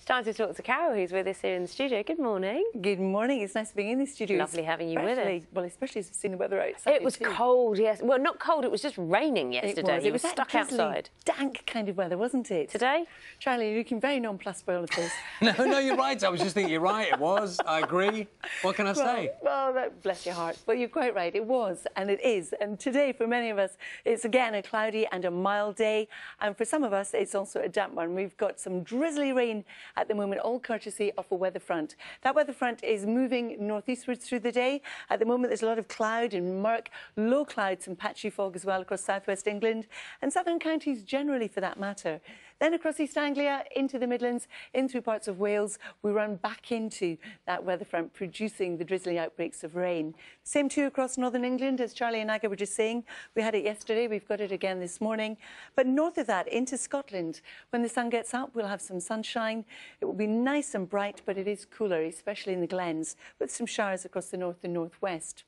time to talk to Carol, who's with us here in the studio. Good morning. Good morning. It's nice being in the studio. Lovely having you with us. Well, especially as we've seen the weather outside. It was cold, yes. Well, not cold, it was just raining yesterday. It was stuck that drizzly, outside. dank kind of weather, wasn't it? Today? Charlie, you're looking very nonplussed by all of this. No, you're right. I was just thinking, you're right, it was. I agree. What can I say? Well, bless your heart. Well, you're quite right. It was, and it is. And today, for many of us, it's again a cloudy and a mild day. And for some of us, it's also a damp one. We've got some drizzly rain at the moment, all courtesy of a weather front. That weather front is moving northeastwards through the day. At the moment, there's a lot of cloud and murk, low clouds and patchy fog as well across southwest England and southern counties generally, for that matter. Then across East Anglia, into the Midlands, in through parts of Wales, we run back into that weather front, producing the drizzly outbreaks of rain. Same too across northern England, as Charlie and Aga were just saying. We had it yesterday, we've got it again this morning. But north of that, into Scotland, when the sun gets up, we'll have some sunshine. It will be nice and bright, but it is cooler, especially in the glens, with some showers across the north and northwest.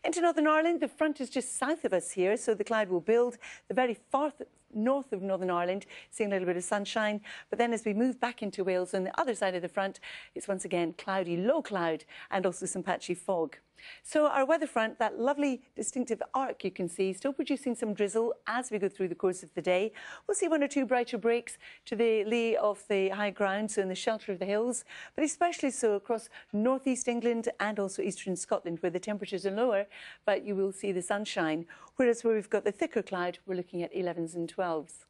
Into Northern Ireland, the front is just south of us here, so the cloud will build. The very far north of Northern Ireland, seeing a little bit of sunshine. But then as we move back into Wales, on the other side of the front, it's once again cloudy, low cloud, and also some patchy fog. So our weather front, that lovely distinctive arc you can see, still producing some drizzle as we go through the course of the day. We'll see one or two brighter breaks to the lee of the high ground, so in the shelter of the hills, but especially so across northeast England and also eastern Scotland, where the temperatures are lower, but you will see the sunshine. Whereas where we've got the thicker cloud, we're looking at 11s and 12s.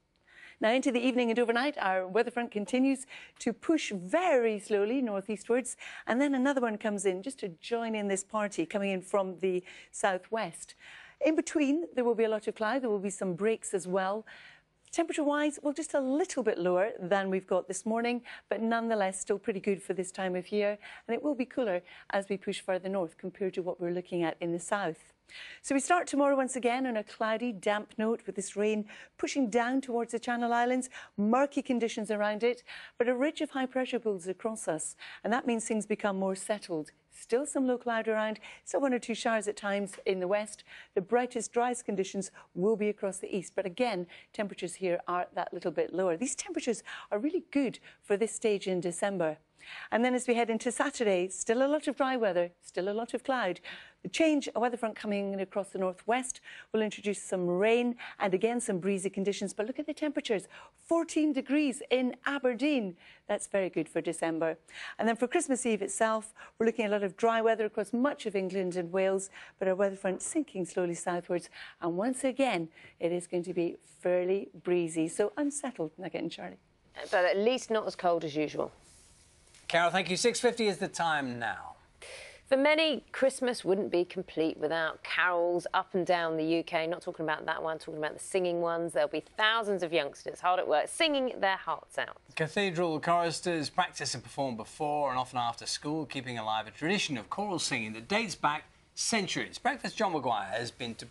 Now, into the evening and overnight, our weather front continues to push very slowly northeastwards, and then another one comes in just to join in this party, coming in from the southwest. In between, there will be a lot of cloud. There will be some breaks as well. Temperature-wise, well, just a little bit lower than we've got this morning, but nonetheless still pretty good for this time of year. And it will be cooler as we push further north compared to what we're looking at in the south. So we start tomorrow once again on a cloudy, damp note, with this rain pushing down towards the Channel Islands, murky conditions around it, but a ridge of high pressure pulls across us, and that means things become more settled. Still some low cloud around, still one or two showers at times in the west. The brightest, driest conditions will be across the east, but again, temperatures here are that little bit lower. These temperatures are really good for this stage in December. And then as we head into Saturday, still a lot of dry weather, still a lot of cloud. The change, a weather front coming in across the northwest will introduce some rain and again some breezy conditions. But look at the temperatures, 14 degrees in Aberdeen. That's very good for December. And then for Christmas Eve itself, we're looking at a lot of dry weather across much of England and Wales, but our weather front sinking slowly southwards. And once again, it is going to be fairly breezy. So unsettled, Nugget and Charlie. But at least not as cold as usual. Carol, thank you. 6:50 is the time now. For many, Christmas wouldn't be complete without carols up and down the UK. Not talking about that one, talking about the singing ones. There'll be thousands of youngsters hard at work, singing their hearts out. Cathedral choristers practice and perform before and often after school, keeping alive a tradition of choral singing that dates back centuries. Breakfast John Maguire has been to